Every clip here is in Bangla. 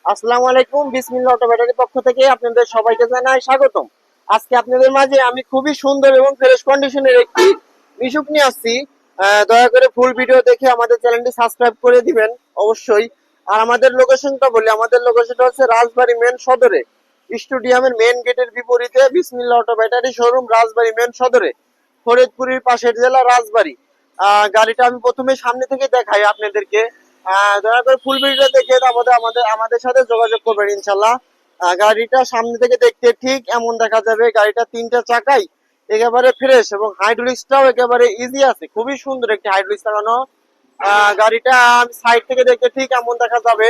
আসসালামু আলাইকুম, বিসমিল্লাহ অটো ব্যাটারির পক্ষ থেকে আপনাদের সবাইকে জানাই স্বাগতম। আজকে আপনাদের মাঝে আমি খুবই সুন্দর এবং ফ্রেশ কন্ডিশনের একটি মিশুক নিয়ে আসছি। দয়া করে ফুল ভিডিও দেখে আমাদের চ্যানেলটি সাবস্ক্রাইব করে দিবেন অবশ্যই। আর আমাদের লোকেশনটা বলি, আমাদের লোকেশনটা হচ্ছে রাজবাড়ী মেন সদরে, স্টেডিয়ামের মেন গেটের বিপরীতে বিসমিল্লাহ অটো ব্যাটারি শোরুম, রাজবাড়ী মেন সদরে, ফরিদপুরের পাশের জেলা রাজবাড়ী। গাড়িটা আমি প্রথমে সামনে থেকে দেখাই আপনাদেরকে। দয়া করে ফুল ভিডিও দেখে আমাদের আমাদের আমাদের সাথে যোগাযোগ করবেন ইনশাল্লাহ। গাড়িটা সামনে থেকে দেখতে ঠিক এমন দেখা যাবে। গাড়িটা তিনটা চাকাই একেবারে ফ্রেশ এবং হাইড্রোলিক্সটাও একেবারে ইজি আছে, খুবই সুন্দর একটি হাইড্রোলিক্স লাগানো। গাড়িটা সাইড থেকে দেখতে ঠিক এমন দেখা যাবে।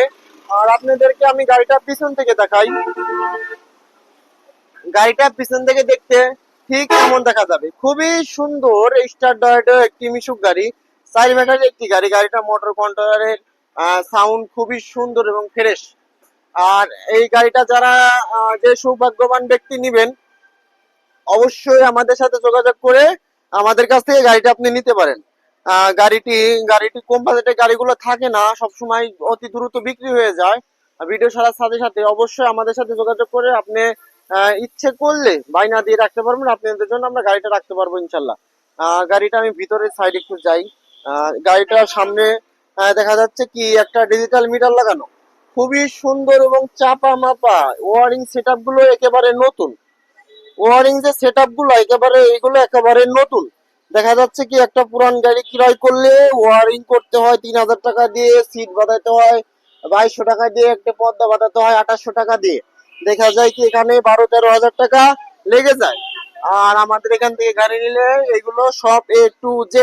আর আপনাদেরকে আমি গাড়িটা পিছন থেকে দেখাই। গাড়িটা পিছন থেকে দেখতে ঠিক এমন দেখা যাবে, খুবই সুন্দর স্টার একটি মিশুক গাড়ি, 4 ব্যাটারির একটি গাড়ি। গাড়িটা মোটর কন্ট্রোলারের সাউন্ড খুবই সুন্দর এবং ফ্রেশ। আর এই গাড়িটা যারা যে সৌভাগ্যবান ব্যক্তি নিবেন, অবশ্যই আমাদের সাথে যোগাযোগ করে আমাদের কাছ থেকে গাড়িটা আপনি নিতে পারেন। গাড়িটি গাড়িটি কম বাজেটের গাড়িগুলো থাকে না, সবসময় অতি দ্রুত বিক্রি হয়ে যায়। ভিডিও ছাড়ার সাথে সাথে অবশ্যই আমাদের সাথে যোগাযোগ করে আপনি ইচ্ছে করলে বায়না দিয়ে রাখতে পারবেন, আপনাদের জন্য আমরা গাড়িটা রাখতে পারবো ইনশাল্লাহ। গাড়িটা আমি ভিতরের সাইড একটু যাই। গাড়িটার সামনে দেখা যাচ্ছে কি একটা ডিজিটাল মিটার লাগানো, খুবই সুন্দর এবং চাপা মাপা। ওয়ারিং সেট আপ গুলো একেবারে নতুন, ওয়ারিং যে সেট আপ গুলো একেবারে এগুলো একেবারে নতুন। দেখা যাচ্ছে কি একটা পুরান গাড়ি ক্রয় করলে ওয়ারিং করতে হয় 3,000 টাকা দিয়ে, সিট বাঁধাতে হয় 2200 টাকা দিয়ে, একটা পর্দা বাঁধাতে হয় 2800 টাকা দিয়ে। দেখা যায় কি এখানে 12-13 হাজার টাকা লেগে যায়। আর আমাদের এখান থেকে গাড়ি নিলে এগুলো সব A to Z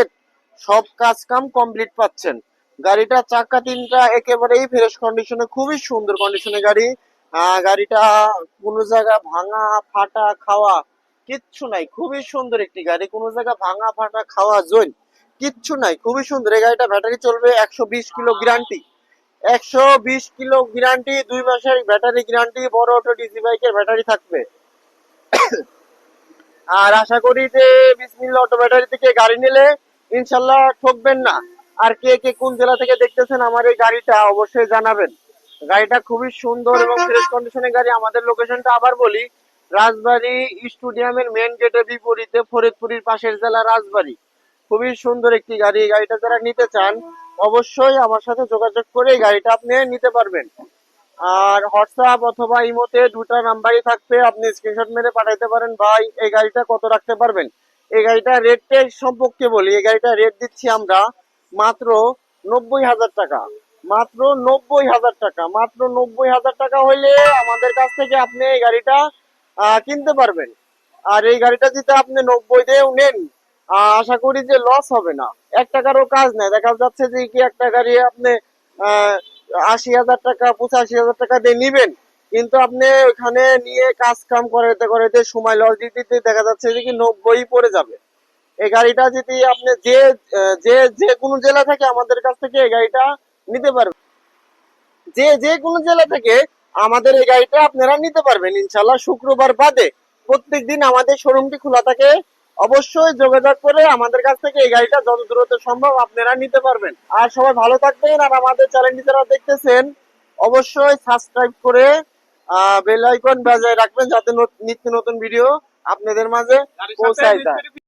সব কাজ কাম কমপ্লিট পাচ্ছেন। গাড়িটা চাকা তিনটা একেবারেই ফ্রেশ কন্ডিশনে, খুবই সুন্দর কন্ডিশনে গাড়ি। গাড়িটা কোনো জায়গা ভাঙা ফাটা খাওয়া কিচ্ছু নাই, খুবই সুন্দর একটি গাড়ি। কোনো জায়গা ভাঙা ফাটা খাওয়া জৈন কিচ্ছু নাই, খুবই সুন্দর। এই গাড়িটা ব্যাটারি চলবে 120 কিলো গ্যারান্টি, 120 কিলো গ্যারান্টি, 2 মাসের ব্যাটারি গ্যারান্টি। বড় অটো ডিসি বাইকের ব্যাটারি থাকবে। আর আশা করি যে বিসমিল্লাহ অটো ব্যাটারি থেকে গাড়ি নিলে ইনশাল্লাহ ঠকবেন না। আর কে কে কোন জেলা থেকে দেখতেছেন আমার এই গাড়িটা অবশ্যই জানাবেন। গাড়িটা খুবই সুন্দর এবং ফ্রেশ কন্ডিশনের গাড়ি। আমাদের লোকেশনটা আবার বলি, রাজবাড়ী স্টেডিয়ামের মেন গেটের বিপরীতে, ফরিদপুরের পাশের জেলা রাজবাড়ী। খুবই সুন্দর একটি গাড়ি। গাড়িটা যারা নিতে চান অবশ্যই আমার সাথে যোগাযোগ করে এই গাড়িটা আপনি নিতে পারবেন। আর হোয়াটসঅ্যাপ অথবা ইমোতে দুটা নাম্বারই থাকবে, আপনি স্ক্রিনশট মেরে পাঠাইতে পারেন ভাই এই গাড়িটা কত রাখতে পারবেন। এই গাড়িটা রেটের সম্পর্কে বলি, এই গাড়িটা রেট দিচ্ছি আমরা মাত্র 90,000 টাকা। মাত্র 90,000 টাকা, মাত্র 90,000 টাকা হইলে আমাদের কাছ থেকে আপনি এই গাড়িটা কিনতে পারবেন। আর এই গাড়িটা যদি আপনি 90 দিয়েও নেন, আশা করি যে লস হবে না। 1 টাকারও কাজ নেই। দেখা যাচ্ছে যে কি একটা গাড়ি আপনি আহ 80,000 টাকা 85,000 টাকা দিয়ে নিবেন, কিন্তু আপনি ওইখানে নিয়ে কাজ কাম করাতে করাতে সময় লস দিতে দিতে দেখা যাচ্ছে যে কি 90 পড়ে যাবে। এই গাড়িটা যদি আপনি যে যে যে কোনো জেলা থেকে আমাদের কাছ থেকে এই গাড়িটা নিতে পারবেন, যে যে কোনো জেলা থেকে আমাদের এই গাড়িটা আপনারা নিতে পারবেন ইনশাল্লাহ। শুক্রবার বাদে প্রত্যেকদিন আমাদের শোরুমটি খোলা থাকে। অবশ্যই যোগাযোগ করে আমাদের কাছ থেকে এই গাড়িটা যত দ্রুত সম্ভব আপনারা নিতে পারবেন। আর সবাই ভালো থাকবেন। আর আমাদের চ্যানেলটি যারা দেখতেছেন অবশ্যই সাবস্ক্রাইব করে বেল আইকন বাজায় রাখবেন, যাতে নিত্য নতুন ভিডিও আপনাদের মাঝে পৌঁছায় যায়।